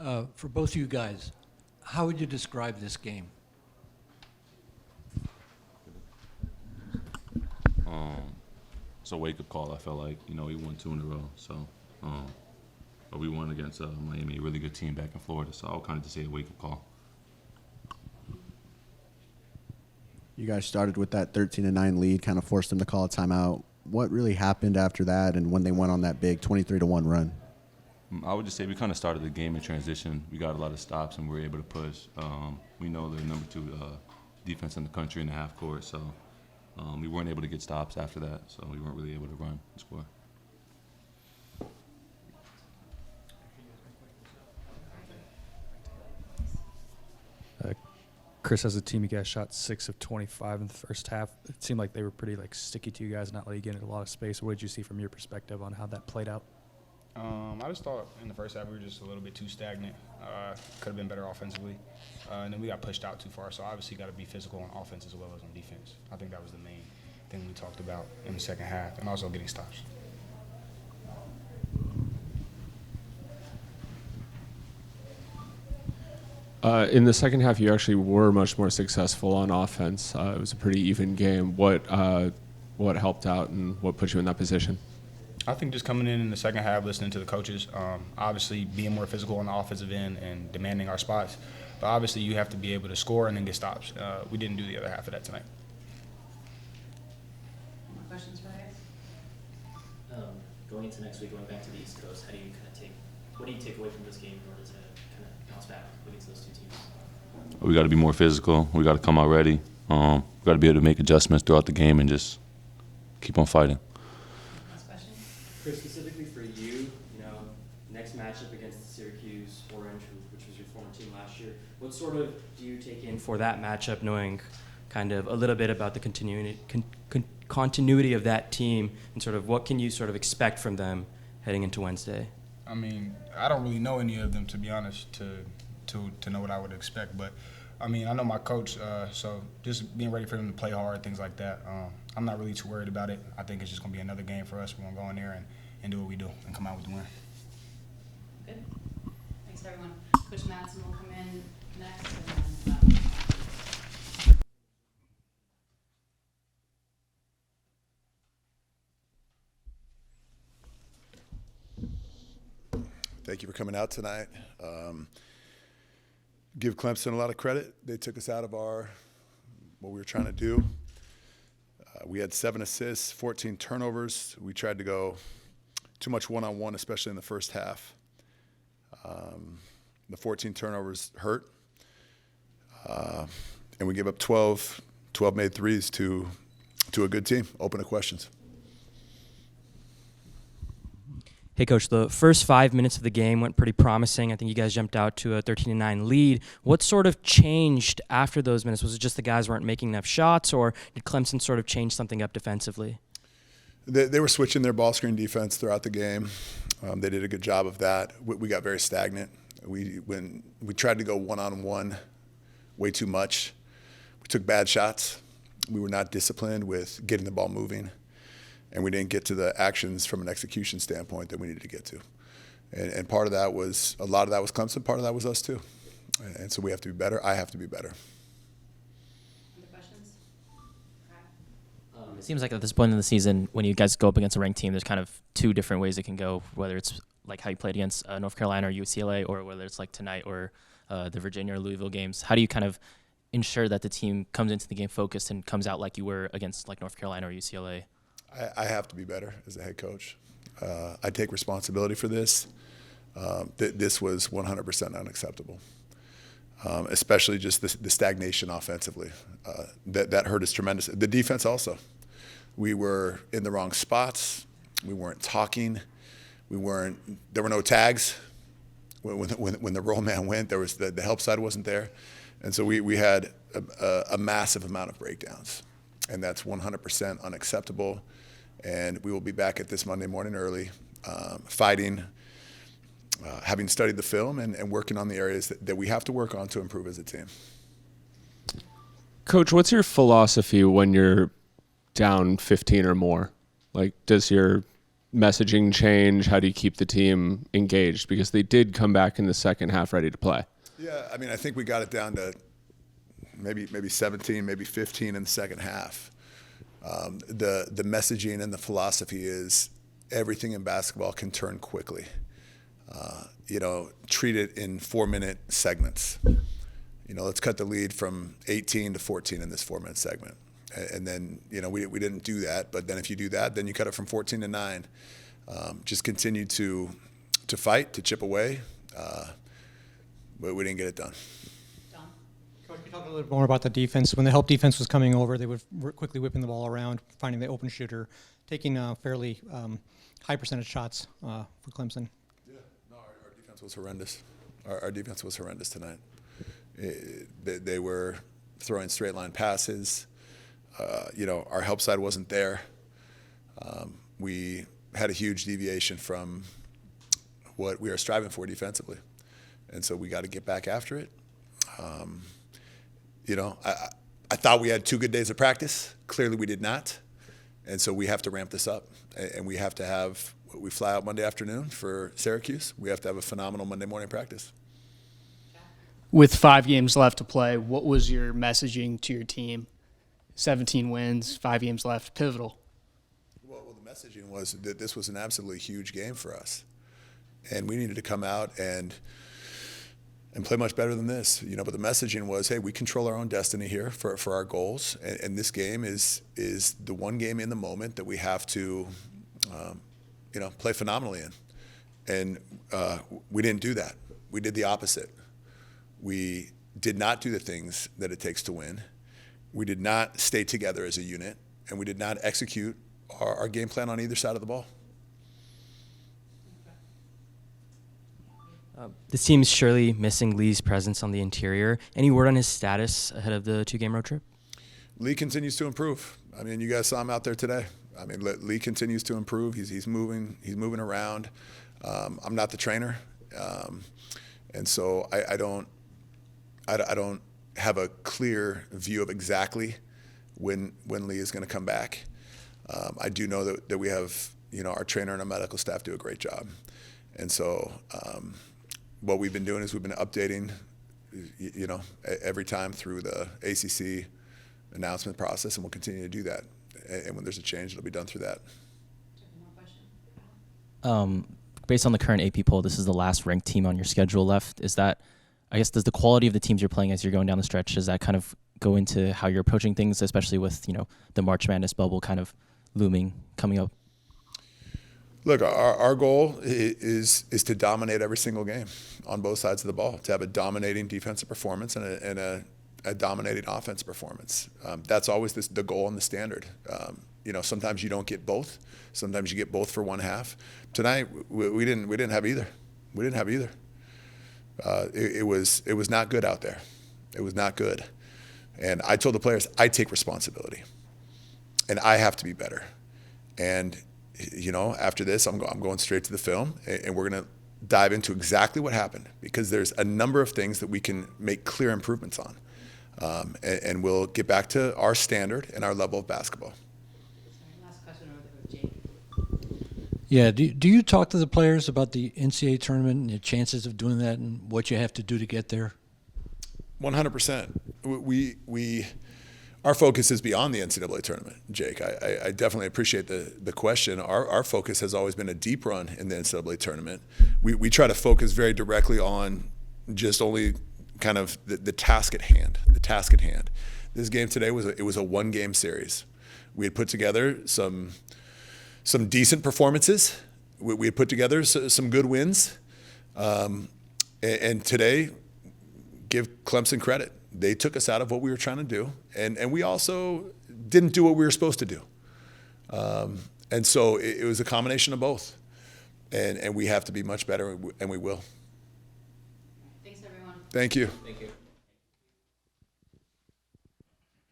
For both of you guys, how would you describe this game? It's a wake-up call. I felt like, we won 2 in a row. So, but we won against Miami, a really good team back in Florida. So I'll kind of just say a wake-up call. You guys started with that 13-9 lead, kind of forced them to call a timeout. What really happened after that, and when they went on that big 23-1 run? I would just say we kind of started the game in transition. We got a lot of stops, and we were able to push. We know they're number 2 defense in the country in the half court, so we weren't able to get stops after that, so we weren't really able to run and score. Chris, as a team, you guys shot 6 of 25 in the first half. It seemed like they were pretty sticky to you guys, not letting you get into a lot of space. What did you see from your perspective on how that played out? I just thought in the first half we were just a little bit too stagnant. Could have been better offensively. And then we got pushed out too far, so obviously got to be physical on offense as well as on defense. I think that was the main thing we talked about in the second half, and also getting stops. In the second half, you actually were much more successful on offense. It was a pretty even game. What helped out and what put you in that position? I think just coming in the second half, listening to the coaches, obviously being more physical on the offensive end and demanding our spots. But obviously you have to be able to score and then get stops. We didn't do the other half of that tonight. More questions for guys? Going into next week, going back to the East Coast, what do you take away from this game in order to kind of bounce back against those 2 teams? We got to be more physical. We got to come out ready. We got to be able to make adjustments throughout the game and just keep on fighting. Last question. Chris, specifically for you, next matchup against Syracuse Orange, which was your former team last year, what sort of do you take in for that matchup, knowing kind of a little bit about the continuity of that team, and sort of what can you sort of expect from them heading into Wednesday? I mean, I don't really know any of them, to be honest, to know what I would expect. But, I mean, I know my coach, so just being ready for them to play hard, things like that, I'm not really too worried about it. I think it's just going to be another game for us. We're going to go in there and do what we do and come out with the win. Good. Thanks, everyone. Coach Madsen will come in next. Thank you for coming out tonight. Give Clemson a lot of credit. They took us out of what we were trying to do. We had 7 assists, 14 turnovers. We tried to go too much one-on-one, especially in the first half. The 14 turnovers hurt. And we gave up 12 made threes to a good team. Open to questions. Hey, Coach, the first 5 minutes of the game went pretty promising. I think you guys jumped out to a 13-9 lead. What sort of changed after those minutes? Was it just the guys weren't making enough shots, or did Clemson sort of change something up defensively? They were switching their ball screen defense throughout the game. They did a good job of that. We got very stagnant. When we tried to go one-on-one way too much, we took bad shots. We were not disciplined with getting the ball moving. And we didn't get to the actions from an execution standpoint that we needed to get to. And part of that was, a lot of that was Clemson, part of that was us too. And so we have to be better. I have to be better. Other questions? It seems like at this point in the season, when you guys go up against a ranked team, there's kind of 2 different ways it can go, whether it's like how you played against North Carolina or UCLA, or whether it's like tonight or the Virginia or Louisville games. How do you kind of ensure that the team comes into the game focused and comes out like you were against like North Carolina or UCLA? I have to be better as a head coach. I take responsibility for this. This was 100% unacceptable, especially just the stagnation offensively. That hurt us tremendously. The defense also. We were in the wrong spots. We weren't talking. There were no tags. When the roll man went, there was the help side wasn't there. And so we had a massive amount of breakdowns. And that's 100% unacceptable. And we will be back at this Monday morning early, fighting, having studied the film and working on the areas that we have to work on to improve as a team. Coach, what's your philosophy when you're down 15 or more? Like, does your messaging change? How do you keep the team engaged? Because they did come back in the second half ready to play. Yeah, I mean, I think we got it down to maybe 17, maybe 15 in the second half. The messaging and the philosophy is everything in basketball can turn quickly. Treat it in 4-minute segments. Let's cut the lead from 18 to 14 in this 4-minute segment. And then, we didn't do that. But then if you do that, then you cut it from 14 to 9. Just continue to fight, to chip away. But we didn't get it done. Coach, can you talk a little bit more about the defense? When the help defense was coming over, they were quickly whipping the ball around, finding the open shooter, taking fairly high percentage shots for Clemson. Yeah, no, our defense was horrendous. Our defense was horrendous tonight. They were throwing straight line passes. Our help side wasn't there. We had a huge deviation from what we are striving for defensively. And so we got to get back after it. I thought we had 2 good days of practice. Clearly we did not. And so we have to ramp this up. And we have to have, we fly out Monday afternoon for Syracuse. We have to have a phenomenal Monday morning practice. With 5 games left to play, what was your messaging to your team? 17 wins, 5 games left, pivotal. Well, the messaging was that this was an absolutely huge game for us. And we needed to come out and play much better than this. But the messaging was, hey, we control our own destiny here for our goals. And this game is the one game in the moment that we have to, play phenomenally in. And we didn't do that. We did the opposite. We did not do the things that it takes to win. We did not stay together as a unit. And we did not execute our game plan on either side of the ball. This team's surely missing Lee's presence on the interior. Any word on his status ahead of the 2-game road trip? Lee continues to improve. You guys saw him out there today. Lee continues to improve. He's moving around. I'm not the trainer, and so I don't have a clear view of exactly when Lee is going to come back. I do know that we have our trainer and our medical staff do a great job, and so. What we've been doing is we've been updating, every time through the ACC announcement process, and we'll continue to do that. And when there's a change, it'll be done through that. Based on the current AP poll, this is the last ranked team on your schedule left. Is that, I guess, does the quality of the teams you're playing as you're going down the stretch, does that kind of go into how you're approaching things, especially with, the March Madness bubble kind of looming, coming up? Look, our goal is to dominate every single game on both sides of the ball, to have a dominating defensive performance and a dominating offensive performance. That's always the goal and the standard. Sometimes you don't get both. Sometimes you get both for one half. Tonight we didn't have either. We didn't have either. It was not good out there. It was not good. And I told the players, I take responsibility, and I have to be better. And after this, I'm going straight to the film, and we're going to dive into exactly what happened, because there's a number of things that we can make clear improvements on, and we'll get back to our standard and our level of basketball. Last question over there with Jake. Yeah, do you talk to the players about the NCAA tournament and the chances of doing that and what you have to do to get there? 100%. Our focus is beyond the NCAA tournament, Jake. I definitely appreciate the question. Our focus has always been a deep run in the NCAA tournament. We try to focus very directly on just only kind of the task at hand. The task at hand. This game today was a 1-game series. We had put together some decent performances. We had put together some good wins, and today, give Clemson credit. They took us out of what we were trying to do, and we also didn't do what we were supposed to do. And so it was a combination of both, and we have to be much better, and we will. Thanks, everyone. Thank you. Thank you.